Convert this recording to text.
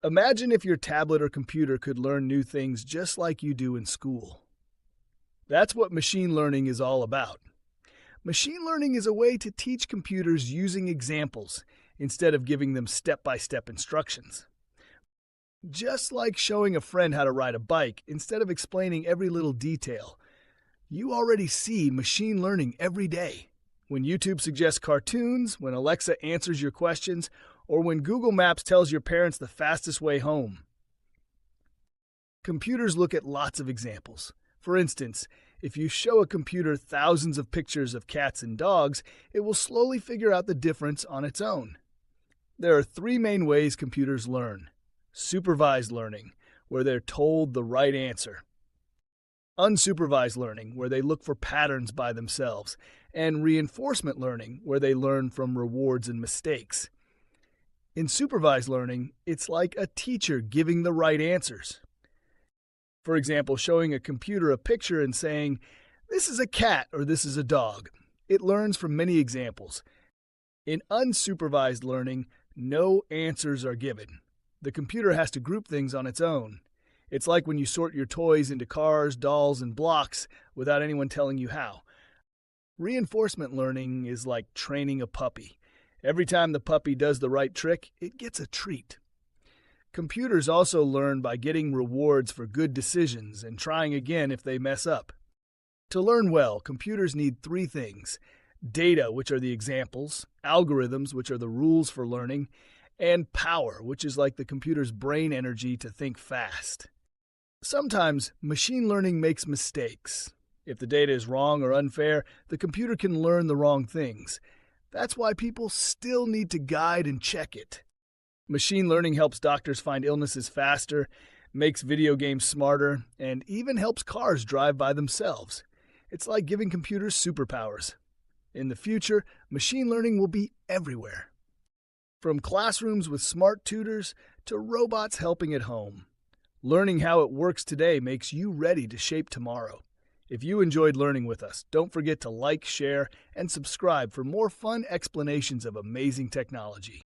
Imagine if your tablet or computer could learn new things just like you do in school. That's what machine learning is all about. Machine learning is a way to teach computers using examples instead of giving them step-by-step instructions. Just like showing a friend how to ride a bike instead of explaining every little detail, you already see machine learning every day. When YouTube suggests cartoons, when Alexa answers your questions, or when Google Maps tells your parents the fastest way home. Computers look at lots of examples. For instance, if you show a computer thousands of pictures of cats and dogs, it will slowly figure out the difference on its own. There are three main ways computers learn. Supervised learning, where they're told the right answer. Unsupervised learning, where they look for patterns by themselves. And reinforcement learning, where they learn from rewards and mistakes. In supervised learning, it's like a teacher giving the right answers. For example, showing a computer a picture and saying, "This is a cat" or "This is a dog." It learns from many examples. In unsupervised learning, no answers are given. The computer has to group things on its own. It's like when you sort your toys into cars, dolls, and blocks without anyone telling you how. Reinforcement learning is like training a puppy. Every time the puppy does the right trick, it gets a treat. Computers also learn by getting rewards for good decisions and trying again if they mess up. To learn well, computers need three things: data, which are the examples, algorithms, which are the rules for learning, and power, which is like the computer's brain energy to think fast. Sometimes machine learning makes mistakes. If the data is wrong or unfair, the computer can learn the wrong things. That's why people still need to guide and check it. Machine learning helps doctors find illnesses faster, makes video games smarter, and even helps cars drive by themselves. It's like giving computers superpowers. In the future, machine learning will be everywhere. From classrooms with smart tutors to robots helping at home. Learning how it works today makes you ready to shape tomorrow. If you enjoyed learning with us, don't forget to like, share, and subscribe for more fun explanations of amazing technology.